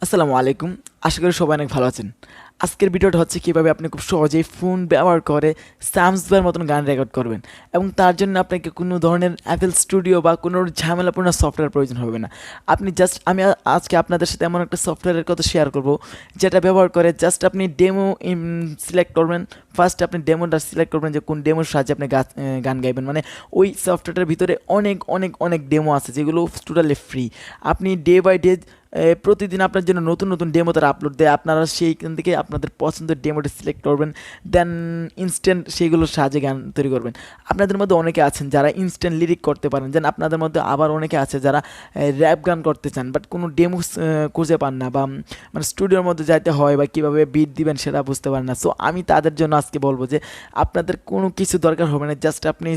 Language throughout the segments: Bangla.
আসসালামু আলাইকুম। আশা করি সবাই অনেক ভালো আছেন। আজকের ভিডিওটা হচ্ছে কীভাবে আপনি খুব সহজেই ফোন ব্যবহার করে সামসবার মতন গান রেকর্ড করবেন এবং তার জন্য আপনাকে কোনো ধরনের অ্যাপেল স্টুডিও বা কোনো ঝামেলাপূর্ণ সফটওয়্যার প্রয়োজন হবে না। আপনি জাস্ট আজকে আপনাদের সাথে এমন একটা সফটওয়্যারের কথা শেয়ার করব, যেটা ব্যবহার করে জাস্ট আপনি ডেমো সিলেক্ট করবেন। ফার্স্ট আপনি ডেমোটা সিলেক্ট করবেন যে কোন ডেমোর সাহায্যে আপনি গান গাইবেন। মানে ওই সফটওয়্যারটার ভিতরে অনেক অনেক অনেক ডেমো আছে যেগুলো টোটালি ফ্রি। আপনি ডে বাই ডে প্রতিদিন আপনার জন্য নতুন নতুন ডেমো তারা আপলোড দেয়। আপনারা সেইখান থেকে আপনাদের পছন্দের ডেমোটা সিলেক্ট করবেন, দেন ইনস্ট্যান্ট সেইগুলোর সাহায্যে গান তৈরি করবেন। আপনাদের মধ্যে অনেকে আছেন যারা ইনস্ট্যান্ট লিরিক করতে পারেন, দেন আপনাদের মধ্যে আবার অনেকে আছে যারা র্যাপ গান করতে চান বাট কোনো ডেমো খুঁজে পান না, বা মানে স্টুডিওর মধ্যে যাইতে হয় বা কীভাবে বিট দিবেন সেটা বুঝতে পারেন না। সো আমি তাদের জন্য আজকে বলবো যে আপনাদের কোনো কিছু দরকার হবে না, জাস্ট আপনি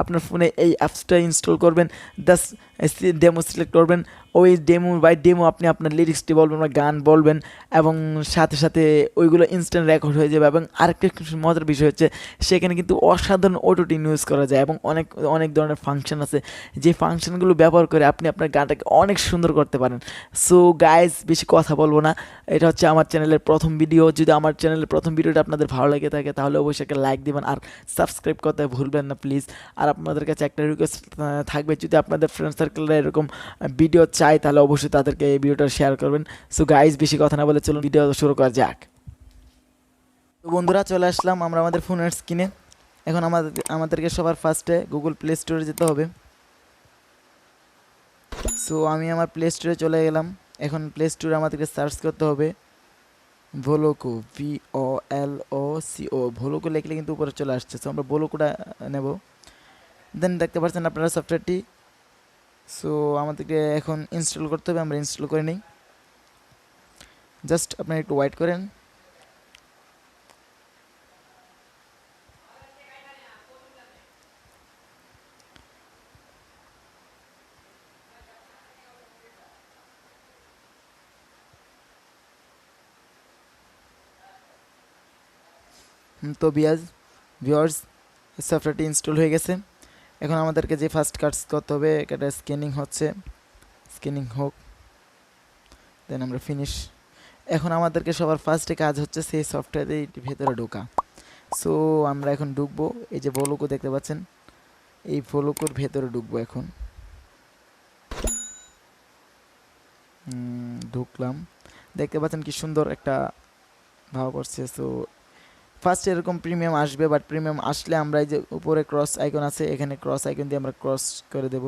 আপনার ফোনে এই অ্যাপসটা ইনস্টল করবেন, জাস্ট ডেমো সিলেক্ট করবেন। ওই ডেমো বাই ডেমো আপনি আপনার লিরিক্সটি বলবেন বা গান বলবেন এবং সাথে সাথে ওইগুলো ইনস্ট্যান্ট রেকর্ড হয়ে যাবে। এবং আরেকটা মজার বিষয় হচ্ছে সেখানে কিন্তু অসাধারণ অটো টিউন ইউজ করা যায় এবং অনেক অনেক ধরনের ফাংশন আছে, যে ফাংশনগুলো ব্যবহার করে আপনি আপনার গানটাকে অনেক সুন্দর করতে পারেন। সো গাইজ, বেশি কথা বলবো না, এটা হচ্ছে আমার চ্যানেলের প্রথম ভিডিও। যদি আমার চ্যানেলের প্রথম ভিডিওটা আপনাদের ভালো লেগে থাকে তাহলে অবশ্যই একটা লাইক দিবেন আর সাবস্ক্রাইব করতে ভুলবেন না প্লিজ। আর আপনাদের কাছে একটা রিকোয়েস্ট থাকবে, যদি আপনাদের ফ্রেন্ড সার্কেলরা এরকম ভিডিও চাই তাহলে অবশ্যই তাদেরকে এই ভিডিওটা শেয়ার করবেন। সো গাইজ, বেশি কথা না বলে চলুন ভিডিও শুরু করা যাক। তো বন্ধুরা, চলে আসলাম আমরা আমাদের ফোনের স্ক্রিনে। এখন আমাদেরকে সবার ফার্স্টে গুগল প্লে স্টোরে যেতে হবে। সো আমি আমার প্লে স্টোরে চলে গেলাম। এখন প্লে স্টোরে আমাদেরকে সার্চ করতে হবে ভোলোকো, VOLOCO। ভোলোকো লিখলে কিন্তু উপরে চলে আসছে। সো আমরা ভোলোকোটা নেব। দেন দেখতে পাচ্ছেন আপনারা সফটওয়্যারটি। সো আমাদেরকে এখন ইনস্টল করতে হবে, আমরা ইনস্টল করে নিই। জাস্ট আপনারা একটু ওয়েট করেন। তো ভিউয়ার্স, সফটওয়্যারটি ইনস্টল হয়ে গেছে। এখন আমাদেরকে যে ফার্স্ট কাজ করতে হবে, এটা স্ক্যানিং হচ্ছে, স্ক্যানিং হোক, দেন আমরা ফিনিশ। এখন আমাদেরকে সবার ফার্স্টে কাজ হচ্ছে সেই সফটওয়্যারের ভেতরে ঢোকা। সো আমরা এখন ঢুকবো। এই যে ভোলোকো দেখতে পাচ্ছেন, এই ভোলোকোর ভেতরে ঢুকবো এখন। ঢুকলাম, দেখতে পাচ্ছেন কি সুন্দর একটা ভাব করছে। সো ফার্স্ট এরকম প্রিমিয়াম আসবে, বাট প্রিমিয়াম আসলে আমরা এই যে উপরে ক্রস আইকন আছে, এখানে ক্রস আইকন দিয়ে আমরা ক্রস করে দেব।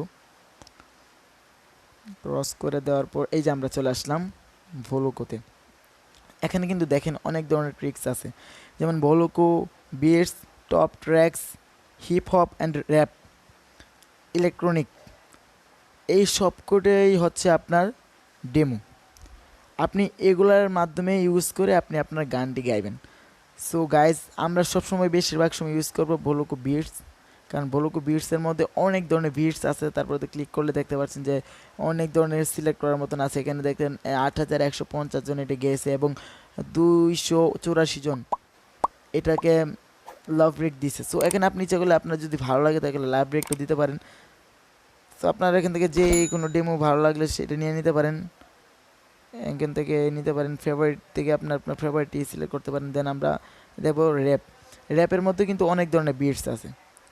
ক্রস করে দেওয়ার পর এই যে আমরা চলে আসলাম ভোলোকোতে। এখানে কিন্তু দেখেন অনেক ধরনের ট্রিক্স আছে, যেমন Voloco beats, top tracks, hip hop and rap, electronic, এই সবকটাই হচ্ছে আপনার ডেমো। আপনি এগুলার মাধ্যমে ইউজ করে আপনি আপনার গানটি গাইবেন। সো গাইজ, আমরা সবসময় বেশিরভাগ সময় ইউজ করবো ভোলোকো বিটস, কারণ ভোলোকো বিটসের মধ্যে অনেক ধরনের বিটস আছে। তারপরে ক্লিক করলে দেখতে পাচ্ছেন যে অনেক ধরনের সিলেক্ট করার মতন আছে। এখানে দেখেন 8150 জন এটা গেয়েছে এবং 284 জন এটাকে লাভ ব্রেক দিছে। সো এখানে আপনি ইচ্ছা করলে আপনার যদি ভালো লাগে তাহলে লাভ ব্রেকটা দিতে পারেন। তো আপনারা এখান থেকে যে কোনো ডেমো ভালো লাগলে সেটা নিয়ে নিতে পারেন, এখান থেকে নিতে পারেন। ফেভারিট থেকে আপনার ফেভারিটটি সিলেক্ট করতে পারেন। দেন আমরা দেখব র্যাপ। র্যাপের মধ্যে কিন্তু অনেক ধরনের বিটস আছে।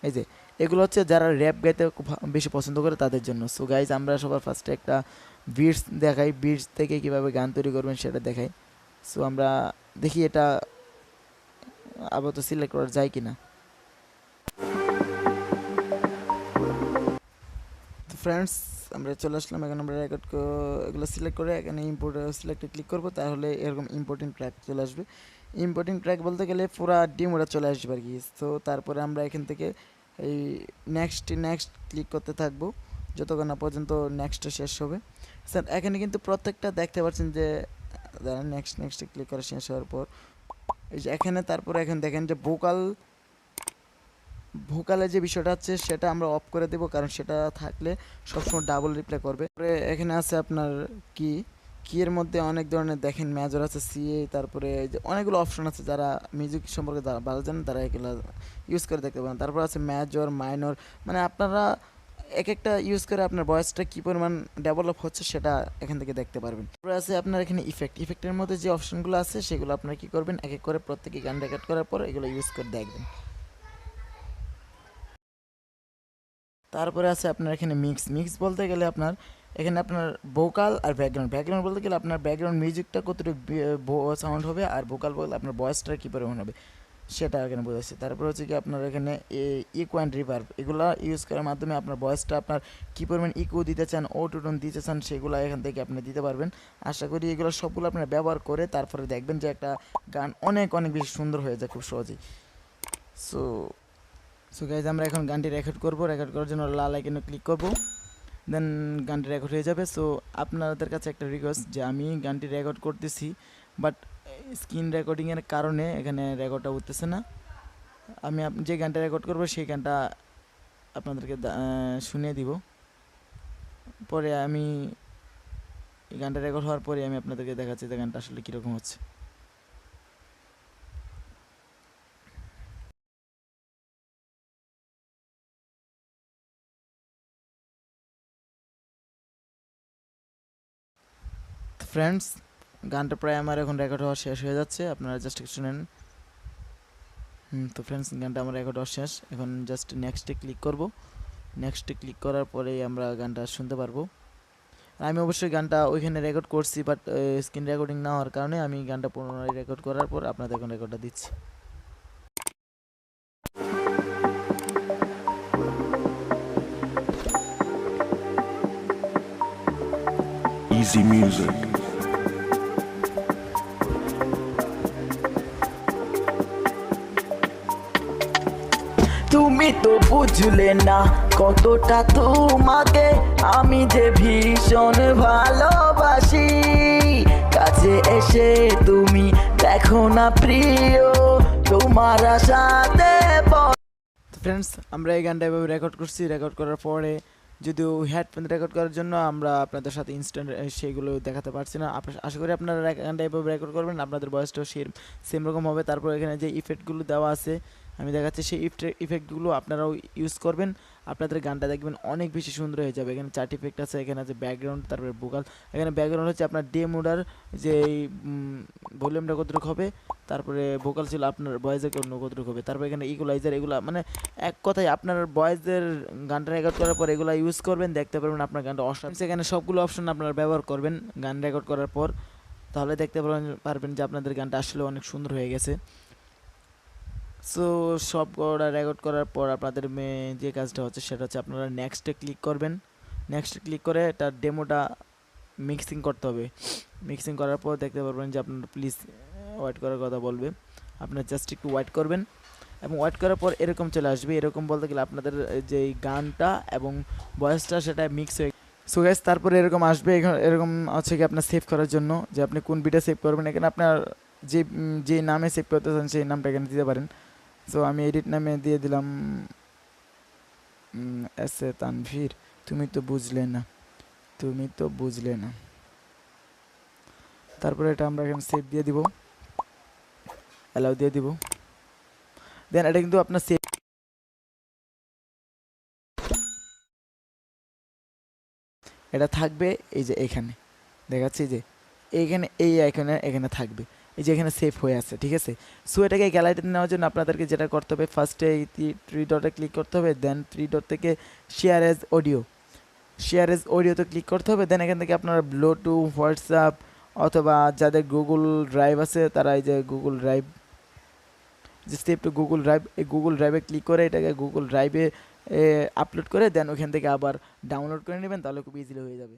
এই যে এগুলো হচ্ছে যারা র্যাপ গাইতে খুব বেশি পছন্দ করে তাদের জন্য। সো গাইজ, আমরা সবার ফার্স্টে একটা বিটস দেখাই, বিটস থেকে কীভাবে গান তৈরি করবেন সেটা দেখাই। সো আমরা দেখি এটা আপাতত সিলেক্ট করা যায় কিনা। তো ফ্রেন্ডস, আমরা চলে আসলাম। এখন আমরা রেকর্ড এগুলো সিলেক্ট করে এখানে ইম্পোর্ট সিলেক্টে ক্লিক করবো, তাহলে এরকম ইম্পোর্টিং ট্র্যাক চলে আসবে। ইম্পোর্টিং ট্র্যাক বলতে গেলে পুরা ডিমোটা চলে আসবে আর কি। তো তারপরে আমরা এখান থেকে এই নেক্সট ক্লিক করতে থাকবো যতক্ষণ না পর্যন্ত নেক্সটটা শেষ হবে। স্যার এখানে কিন্তু প্রত্যেকটা দেখতে পাচ্ছেন যে নেক্সটে ক্লিক করা শেষ হওয়ার পর এই যে এখানে তারপরে এখন দেখেন যে ভোকালের যে বিষয়টা হচ্ছে সেটা আমরা অফ করে দেবো, কারণ সেটা থাকলে সবসময় ডাবল রিপ্লাই করবে। এখানে আছে আপনার কি এর মধ্যে অনেক ধরনের দেখেন মেজর আছে, সিএ, তারপরে যে অনেকগুলো অপশন আছে। যারা মিউজিক সম্পর্কে ভালো জানেন তারা এগুলো ইউজ করে দেখতে পারেন। তারপর আছে মেজর, মাইনর, মানে আপনারা এক একটা ইউজ করে আপনার ভয়েসটা কী পরিমাণ ডেভেলপ হচ্ছে সেটা এখান থেকে দেখতে পারবেন। তারপরে আছে আপনার এখানে ইফেক্টের মধ্যে যে অপশনগুলো আছে সেগুলো আপনারা কী করবেন, এক এক করে প্রত্যেকে গান রেকর্ড করার পর এগুলো ইউজ করে দেখবেন। তারপরে আছে আপনার এখানে মিক্স বলতে গেলে আপনার এখানে আপনার ভোকাল আর ব্যাকগ্রাউন্ড বলতে গেলে আপনার ব্যাকগ্রাউন্ড মিউজিকটা কতটুকু সাউন্ড হবে, আর ভোকাল বলতে আপনার ভয়েসটা কী পরিমাণ হবে সেটা এখানে বোঝাচ্ছে। তারপর হচ্ছে কি আপনার এখানে ইকো অ্যান্ড রিভার্ব এগুলো ইউজ করার মাধ্যমে আপনার ভয়েসটা আপনার কী পরিমাণ ইকো দিতে চান, অটোটোন দিতে চান সেগুলো এখান থেকে আপনি দিতে পারবেন। আশা করি এগুলো সবগুলো আপনার ব্যবহার করে তারপরে দেখবেন যে একটা গান অনেক বেশি সুন্দর হয়ে যায় খুব সহজেই। সো গাইজ আমরা এখন গানটি রেকর্ড করার জন্য লাল আইকনে ক্লিক করব, দেন গানটি রেকর্ড হয়ে যাবে। সো আপনাদের কাছে একটা রিকোয়েস্ট যে আমি গানটি রেকর্ড করতেছি, বাট স্ক্রিন রেকর্ডিংয়ের কারণে এখানে রেকর্ডটা উঠতেছে না। আমি যে গানটা রেকর্ড করবো সেই গানটা আপনাদেরকে শুনিয়ে দিব। পরে আমি এই গানটা রেকর্ড হওয়ার পরে আমি আপনাদেরকে দেখাচ্ছি যে গানটা আসলে কীরকম হচ্ছে। ফ্রেন্ডস, গানটা প্রায় আমার এখন রেকর্ড হওয়া শেষ হয়ে যাচ্ছে, আপনারা জাস্ট শুনেন। তো ফ্রেন্ডস, গানটা আমার রেকর্ড হওয়া শেষ। এখন জাস্ট নেক্সটে ক্লিক করব। নেক্সটে ক্লিক করার পরেই আমরা গানটা শুনতে পারবো। আমি অবশ্যই গানটা ওইখানে রেকর্ড করছি, বাট স্ক্রিন রেকর্ডিং না হওয়ার কারণে আমি গানটা পুনরায় রেকর্ড করার পর আপনাদের এখন রেকর্ডটা দিচ্ছি। Easy music. তুমি তো বুঝলে না কতটা তোমাকে আমি যে ভীষণ ভালোবাসি, কাছে এসে তুমি দেখো না প্রিয় তোমার সাথে। ফ্রেন্ডস, আমরা এই গানটা এভাবে রেকর্ড করছি। রেকর্ড করার পরে যদিও হেডফোন রেকর্ড করার জন্য আমরা আপনাদের সাথে ইনস্ট্যান্ট সেইগুলো দেখাতে পারছি না। আশা করি আপনারা গানটা এভাবে রেকর্ড করবেন, আপনাদের ভয়েসটাও সেম রকম হবে। তারপর এখানে যে ইফেক্টগুলো দেওয়া আছে আমি দেখাচ্ছি, সেই ইফেক্টগুলো আপনারাও ইউজ করবেন। আপনাদের গানটা দেখবেন অনেক বেশি সুন্দর হয়ে যাবে। এখানে 4টি ইফেক্ট আছে, এখানে আছে ব্যাকগ্রাউন্ড, তারপরে ভোকাল। এখানে ব্যাকগ্রাউন্ড হচ্ছে আপনার ডেমোডার যে ভলিউমটা কতটুকু হবে, তারপরে ভোকাল ছিল আপনার ভয়েসের কতটুকু হবে, তারপরে এখানে ইকুয়ালাইজার, এগুলো মানে এক কথায় আপনার ভয়েসের গানটা রেকর্ড করার পর এগুলো ইউজ করবেন, দেখতে পারবেন আপনার গানটা অসাধারণ। সেখানে সবগুলো অপশন আপনারা ব্যবহার করবেন গান রেকর্ড করার পর, তাহলে দেখতে পারবেন যে আপনাদের গানটা আসলে অনেক সুন্দর হয়ে গেছে। সো সব রেকর্ড করার পর আপনাদের যে কাজটা হচ্ছে সেটা হচ্ছে আপনারা নেক্সটে ক্লিক করবেন। নেক্সটে ক্লিক করে তার ডেমোটা মিক্সিং করতে হবে। মিক্সিং করার পর দেখতে পারবেন যে আপনার প্লিজ ওয়েট করার কথা বলবে, আপনার জাস্ট একটু ওয়েট করবেন এবং ওয়েট করার পর এরকম চলে আসবে। এরকম বলতে গেলে আপনাদের যে গানটা এবং ভয়েসটা সেটা মিক্স হয়ে। সো গাইস, তারপরে এরকম আসবে। এরকম হচ্ছে কি আপনার সেভ করার জন্য যে আপনি কোন বিটা সেভ করবেন, এখানে আপনার যে নামে সেভ করতে চান সেই নামটা এখানে দিতে পারেন। সো আমি এডিট নামে দিয়ে দিলাম এস এ তানভীর, তুমি তো বুঝলে না। তারপরে এটা আমরা এখানে সেভ দিয়ে দিব, অ্যালাউ দিয়ে দিব। দেন এটা কিন্তু আপনার সেভ এটা থাকবে এই যে এখানে দেখাচ্ছি যে এইখানে এই এখানে থাকবে, এই যে এখানে সেভ হয়ে আছে, ঠিক আছে। সো এটাকে গ্যালারিতে নেওয়ার জন্য আপনাদেরকে যেটা করতে হবে, ফার্স্টে এই 3 ডটে ক্লিক করতে হবে, দেন 3 ডট থেকে শেয়ার এজ অডিওতে ক্লিক করতে হবে। দেন এখান থেকে আপনারা ব্লুটুথ, হোয়াটসঅ্যাপ অথবা যাদের গুগল ড্রাইভ আছে তারা এই যে গুগল ড্রাইভ, যে সেভ টু গুগল ড্রাইভ, এই গুগল ড্রাইভে ক্লিক করে এটাকে গুগল ড্রাইভে আপলোড করে দেন ওখান থেকে আবার ডাউনলোড করে নেবেন, তাহলে খুব ইজিলি হয়ে যাবে।